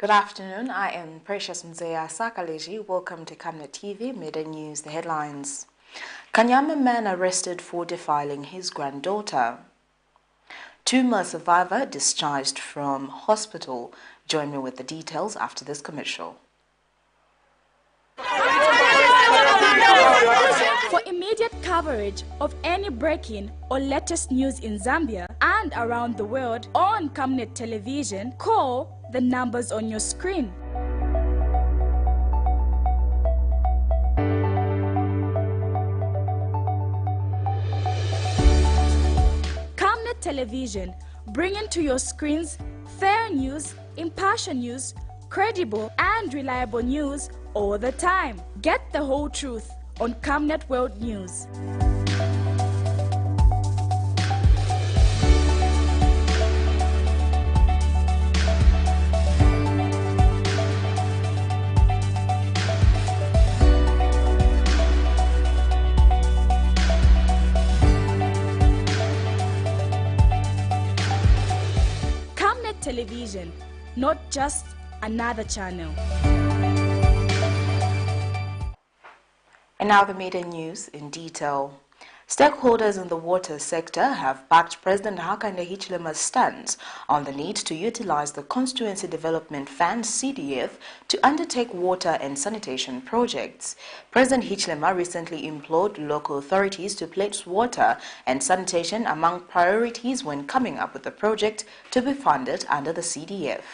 Good afternoon, I am Precious Mzeya Sakaleji. Welcome to Camnet TV, Midday News, the headlines. KANYAMA man arrested for defiling his granddaughter. Tumor survivor discharged from hospital. Join me with the details after this commercial. For immediate coverage of any breaking or latest news in Zambia and around the world on Camnet television, call the numbers on your screen. Camnet television, bringing to your screens fair news, impartial news, credible and reliable news all the time. Get the whole truth on Camnet World News. Camnet television, not just another channel. And now the media news in detail. Stakeholders in the water sector have backed President Hakainde Hichilema's stance on the need to utilize the Constituency Development Fund (CDF) to undertake water and sanitation projects. President Hichilema recently implored local authorities to place water and sanitation among priorities when coming up with a project to be funded under the CDF.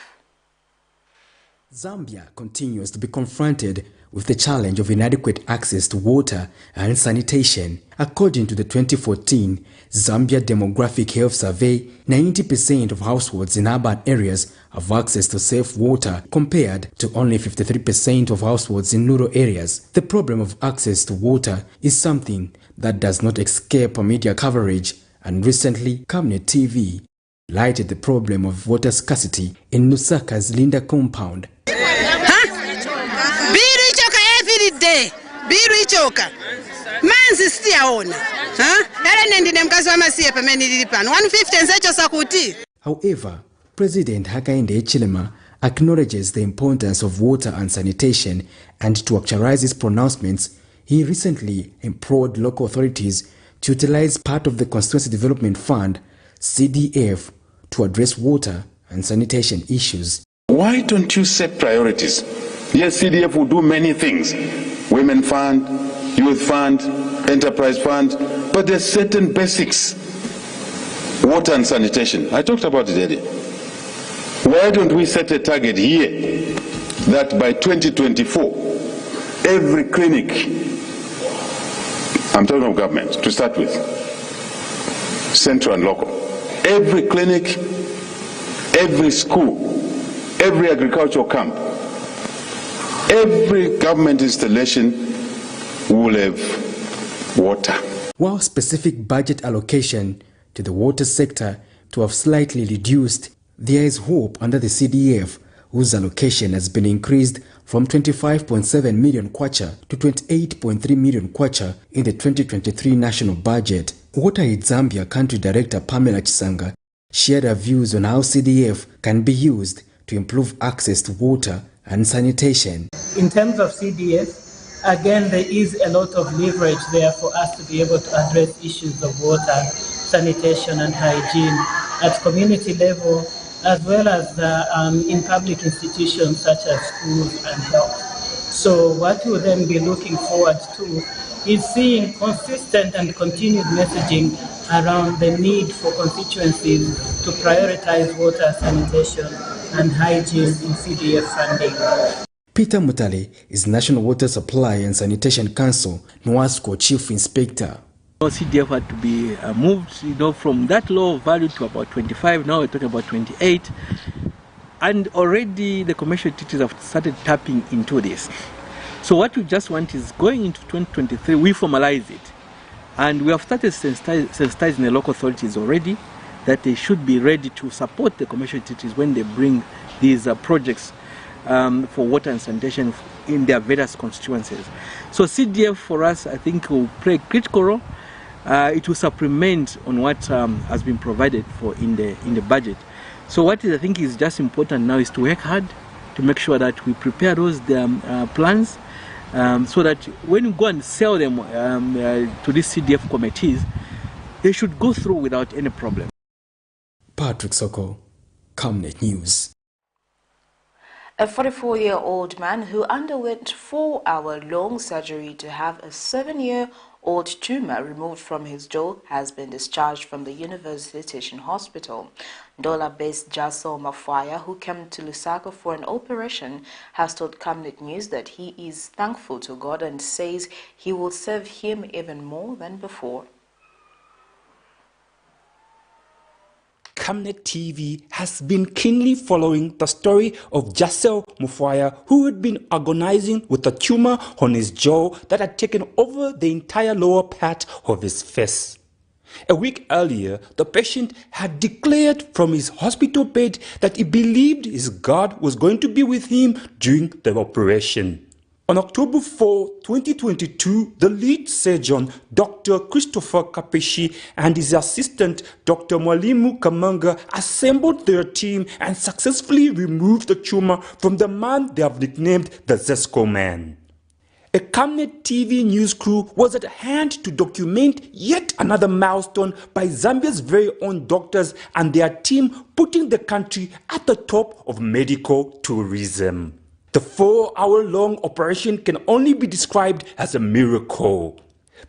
Zambia continues to be confronted with the challenge of inadequate access to water and sanitation. According to the 2014 Zambia Demographic Health Survey, 90% of households in urban areas have access to safe water compared to only 53% of households in rural areas. The problem of access to water is something that does not escape media coverage, and recently Camnet TV lighted the problem of water scarcity in Lusaka's Linda compound. However, President Hakainde Hichilema acknowledges the importance of water and sanitation, and to actualize his pronouncements, he recently implored local authorities to utilize part of the Constituency Development Fund (CDF) to address water and sanitation issues. Why don't you set priorities? Yes, CDF will do many things. Women fund, youth fund, enterprise fund, but there's certain basics. Water and sanitation. I talked about it earlier. Why don't we set a target here that by 2024, every clinic, I'm talking of government to start with, central and local, every clinic, every school, every agricultural camp, every government installation will have water. While specific budget allocation to the water sector to have slightly reduced, there is hope under the CDF, whose allocation has been increased from 25.7 million kwacha to 28.3 million kwacha in the 2023 national budget. Water Aid Zambia Country Director Pamela Chisanga shared her views on how CDF can be used to improve access to water and sanitation. In terms of CDF, again, there is a lot of leverage there for us to be able to address issues of water, sanitation and hygiene at community level, as well as in public institutions such as schools and health. So what we'll then be looking forward to is seeing consistent and continued messaging around the need for constituencies to prioritize water, sanitation and hygiene in CDF funding. Peter Mutale is National Water Supply and Sanitation Council, NWASCO Chief Inspector. CDF had to be moved, from that low value to about 25. Now we're talking about 28, and already the commercial entities have started tapping into this. So what we just want is, going into 2023, we formalize it, and we have started sensitizing the local authorities already that they should be ready to support the commercial entities when they bring these projects for water and sanitation in their various constituencies. So CDF for us, I think, will play a critical role. It will supplement on what has been provided for in the budget. So what I think is just important now is to work hard to to make sure that we prepare those plans so that when you go and sell them to these CDF committees, they should go through without any problem. Patrick Soko, Camnet News. A 44-year-old man who underwent 4-hour-long surgery to have a 7-year-old tumor removed from his jaw has been discharged from the University Teaching Hospital. Dollar-based Jaso Mafaya, who came to Lusaka for an operation, has told Camnet News that he is thankful to God and says he will serve him even more than before. Camnet TV has been keenly following the story of Jaso Mafaya, who had been agonizing with a tumor on his jaw that had taken over the entire lower part of his face. A week earlier, the patient had declared from his hospital bed that he believed his God was going to be with him during the operation. On October 4, 2022, the lead surgeon, Dr. Christopher Kapeshi, and his assistant, Dr. Mwalimu Kamanga, assembled their team and successfully removed the tumor from the man they have nicknamed the Zesco Man. A Camnet TV news crew was at hand to document yet another milestone by Zambia's very own doctors and their team, putting the country at the top of medical tourism. The 4-hour-long operation can only be described as a miracle.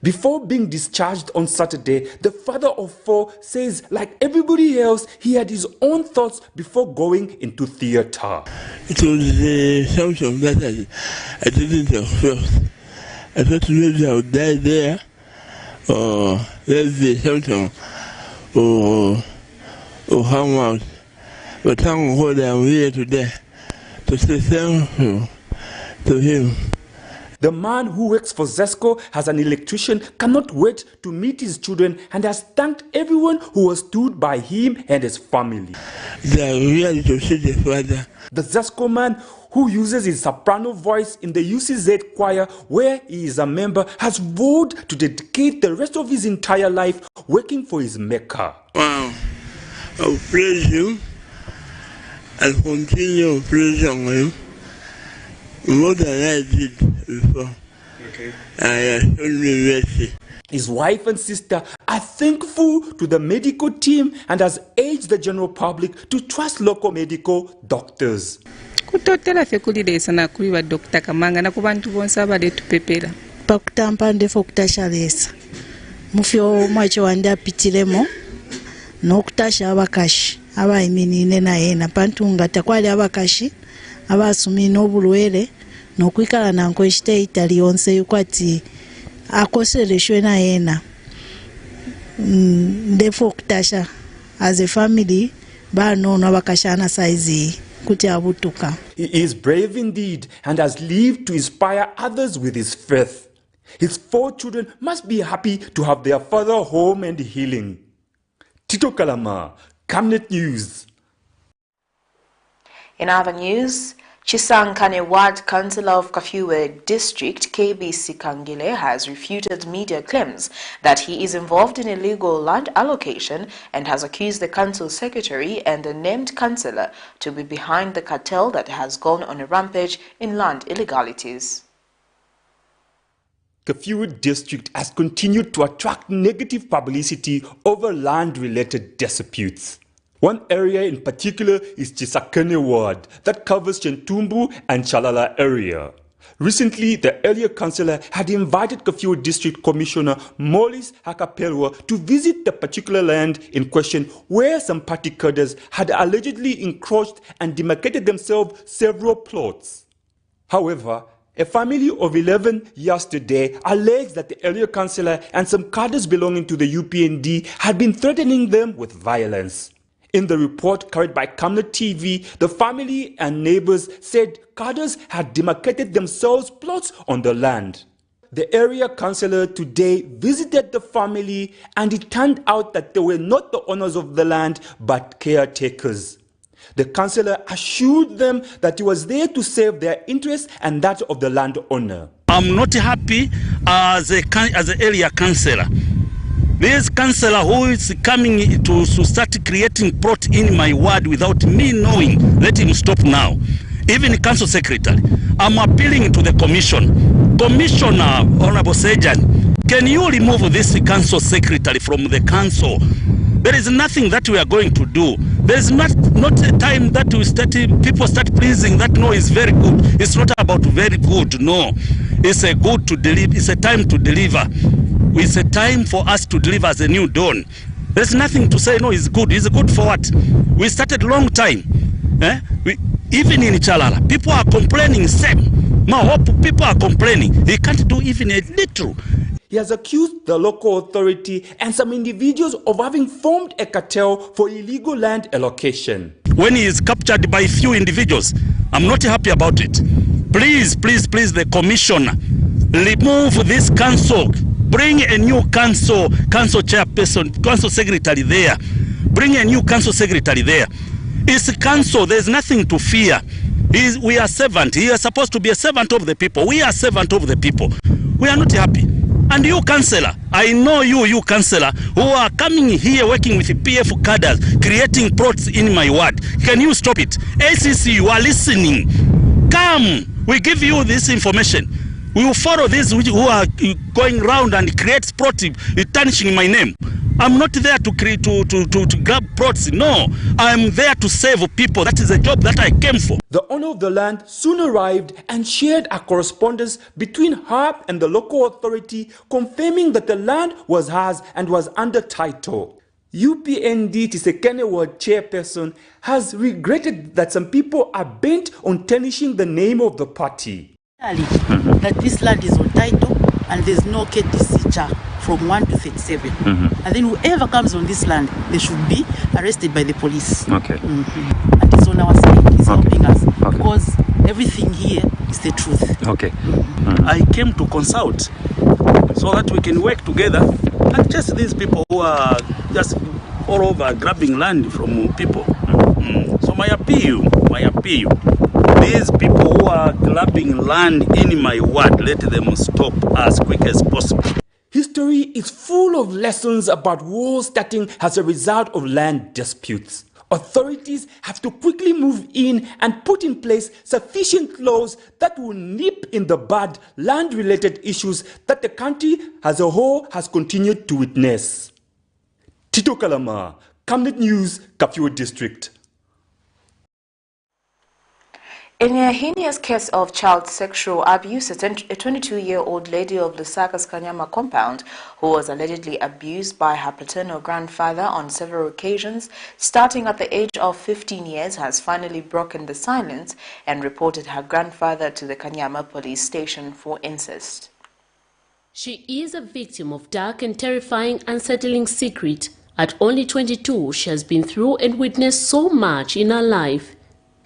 Before being discharged on Saturday, the father of 4 says, like everybody else, he had his own thoughts before going into theater. It was something that I didn't expect. I thought maybe I would die there, or there'd be something, or hang out. But thank God I'm here today to say thank you to him. The man who works for Zesco as an electrician cannot wait to meet his children and has thanked everyone who has stood by him and his family. They are really to see the father. The Zesco man, who uses his soprano voice in the UCZ choir where he is a member, has vowed to dedicate the rest of his entire life working for his maker. Wow, I'll praise him and continue praising him more than I did before. Okay. I showed me mercy. His wife and sister are thankful to the medical team and has urged the general public to trust local medical doctors. Kutotela fekulile sana kuiwa Dr. Kamanga na kubantu bonsa bale tupepela. Pakutampa ndefo kutashalesa. Mufyo mwacho wanda pitilemo nokutasha abakashi abayiminine na yena pantunga takwali abakashi abasumi n'obulwere nokwikala nanko ekite itali yonse yukwati akoseleshwe na yena ndefo okutasha as a family banono abakashana saizi kuti abutuka. He is brave indeed and has lived to inspire others with his faith. His 4 children must be happy to have their father home and healing. Tito Kalama, Camnet News. In other news, Chisankane Ward Councillor of Kafue District, KBC Kangile, has refuted media claims that he is involved in illegal land allocation and has accused the council secretary and the named councillor to be behind the cartel that has gone on a rampage in land illegalities. Kafue District has continued to attract negative publicity over land-related disputes. One area in particular is Chisakene Ward that covers Chentumbu and Chalala area. Recently, the earlier councillor had invited Kafue District Commissioner Molis Hakapelwa to visit the particular land in question where some party cadres had allegedly encroached and demarcated themselves several plots. However, a family of 11 yesterday alleged that the earlier councillor and some cadres belonging to the UPND had been threatening them with violence. In the report carried by Camnet TV, the family and neighbors said cadres had demarcated themselves plots on the land. The area councillor today visited the family and it turned out that they were not the owners of the land but caretakers. The councillor assured them that he was there to save their interests and that of the landowner. I'm not happy as an area councillor. This councillor who is coming to start creating plot in my ward without me knowing, let him stop now. even council secretary. I'm appealing to the commission. Commissioner, Honorable Sejan, can you remove this council secretary from the council? There is nothing that we are going to do. There is not a time that people start pleasing that no is very good. It's not about very good, no. It's a good to deliver. It's a time to deliver. It's a time for us to deliver as a new dawn. There's nothing to say no is good. It's good for what? We started long time. Even in Chalala, people are complaining. Same. People are complaining. They can't do even a little. He has accused the local authority and some individuals of having formed a cartel for illegal land allocation. When he is captured by few individuals, I'm not happy about it. Please, please, please, the commissioner, remove this council. Bring a new council chairperson, council secretary there. Bring a new council secretary there. It's a council, there's nothing to fear. We are servant. He is supposed to be a servant of the people. We are servant of the people. We are not happy. And you, councillor, I know you, councillor, who are coming here working with PF cadres, creating plots in my ward. Can you stop it? ACC, you are listening. Come, we give you this information. We will follow these who are going around and create plots, tarnishing my name. I'm not there to grab plots. No, I'm there to save people. That is a job that I came for. The owner of the land soon arrived and shared a correspondence between her and the local authority, confirming that the land was hers and was under title. UPND Tisekene Ward chairperson has regretted that some people are bent on tarnishing the name of the party. That this land is on title and there's no KTC chart from 1 to 37. And then whoever comes on this land, they should be arrested by the police. Okay. And it's on our side, it's helping us. Because everything here is the truth. Okay. I came to consult so that we can work together and just these people who are just all over grabbing land from people. So my appeal, these people who are grabbing land in my ward, let them stop as quick as possible. History is full of lessons about wars starting as a result of land disputes. Authorities have to quickly move in and put in place sufficient laws that will nip in the bud land-related issues that the country as a whole has continued to witness. Tito Kalama, Camnet News, Kafue District. In a heinous case of child sexual abuse, a 22-year-old lady of Lusaka's KANYAMA compound, who was allegedly abused by her paternal grandfather on several occasions, starting at the age of 15 years, has finally broken the silence and reported her grandfather to the KANYAMA police station for incest. She is a victim of dark and terrifying, unsettling secret. At only 22, she has been through and witnessed so much in her life.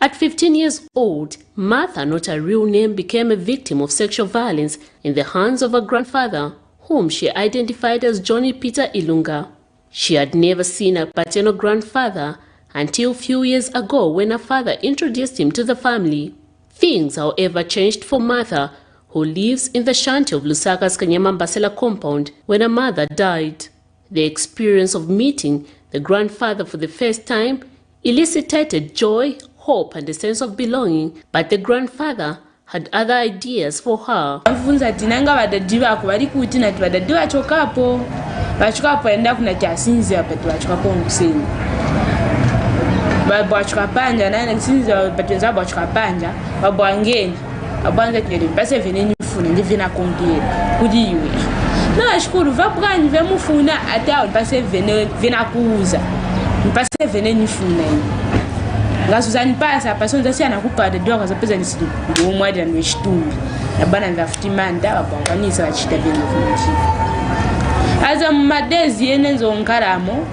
At 15 years old, Martha, not her real name, became a victim of sexual violence in the hands of her grandfather, whom she identified as Johnny Peter Ilunga. She had never seen her paternal grandfather until a few years ago when her father introduced him to the family. Things, however, changed for Martha, who lives in the shanty of Lusaka's KANYAMA Basela compound when her mother died. The experience of meeting the grandfather for the first time elicited joy, hope and a sense of belonging, but the grandfather had other ideas for her. Mfunza tinanga badadi bako bali kuti na badadi bachokapo enda kuna kyasinzi apa tuachokapo nguseni babwachokapanja na nsinzi batenza bwachokapanja babwangeni abanza kile base veneni funa ndivina kongera kudi iwe na shukuru vapukani vemufuna ata base vena kuuza base veneni funa ngazuzani pasa pasonza siana kupada doka zapeza nisidu ngomwadi na nwechitumbi nabana ndafutimanda babwanganisa bachita bino kunchi aza madezi yenenzo nkaramo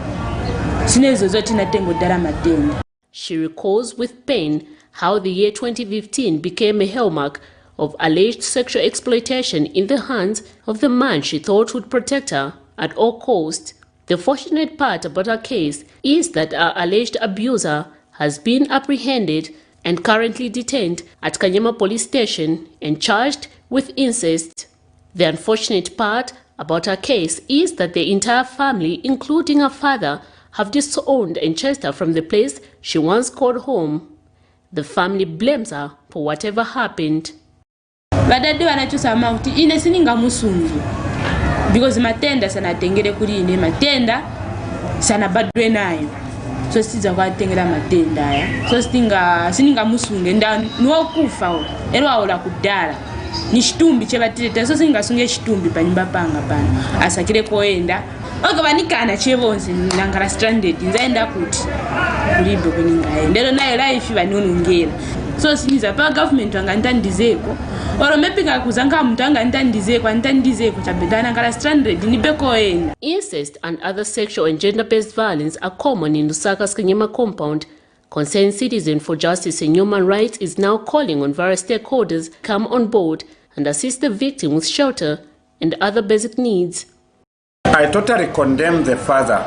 sinezo zote natengo dara madeni. She recalls with pain how the year 2015 became a hallmark of alleged sexual exploitation in the hands of the man she thought would protect her at all costs. The fortunate part about her case is that our alleged abuser has been apprehended and currently detained at KANYAMA police station and charged with incest. The unfortunate part about her case is that the entire family, including her father, have disowned and chased her from the place she once called home. The family blames her for whatever happened. Badadde banakyusama kuti ine sininga musunzu because matenda sanatengere kuri ine matenda sanabadwe nayo so siza kwatengera matenda aya so sininga musunge nda nuokufa ero aola kudala ni chitumbi chebatireta so singasunge chitumbi panyumba panga pano asakire koenda ogabanikana chebonse nangala stranded nzaenda kuti kulibe kuninga ndero nayo life banonongera so siniza pa government wangantandizeko oro mepinga kuzanga muntu antandizeko chabedana ngala stranded nibekoenda. Incest and other sexual and gender-based violence are common in Lusaka's KANYAMA compound. Concerned Citizen for Justice and Human Rights is now calling on various stakeholders to come on board and assist the victim with shelter and other basic needs. I totally condemn the father.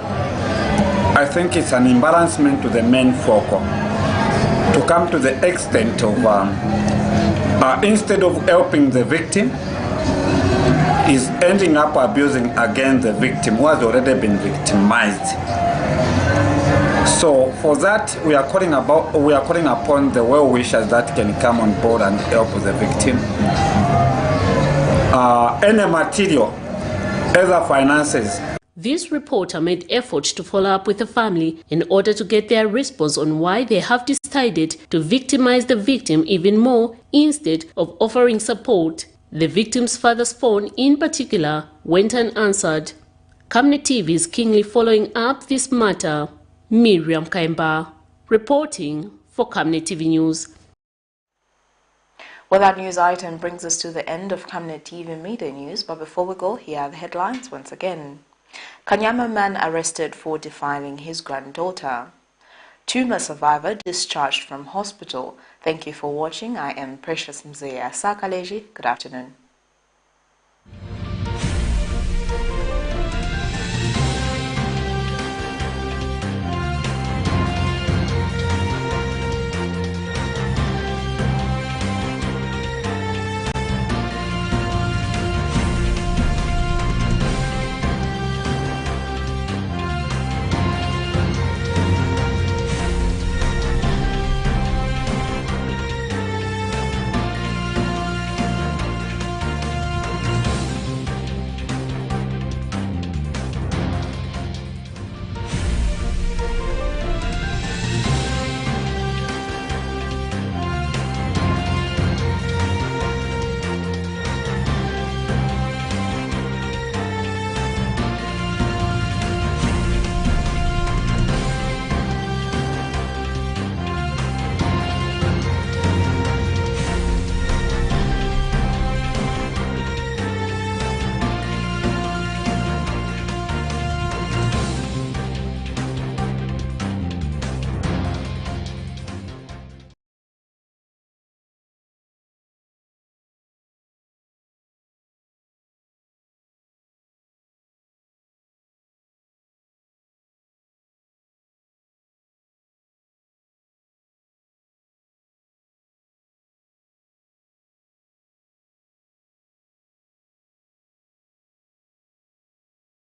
I think it's an embarrassment to the men folk to come to the extent of instead of helping the victim, is ending up abusing again the victim who has already been victimized. So for that, we are calling upon the well-wishers that can come on board and help the victim. Any material, either finances. This reporter made efforts to follow up with the family in order to get their response on why they have decided to victimize the victim even more instead of offering support. The victim's father's phone in particular went unanswered. Camnet TV is keenly following up this matter. Miriam Kaimba, reporting for Camnet TV News. Well, that news item brings us to the end of Camnet TV Media News, but before we go, here are the headlines once again. KANYAMA man arrested for defiling his granddaughter. Tumor survivor discharged from hospital. Thank you for watching. I am Precious Mzea Sakaleji. Good afternoon.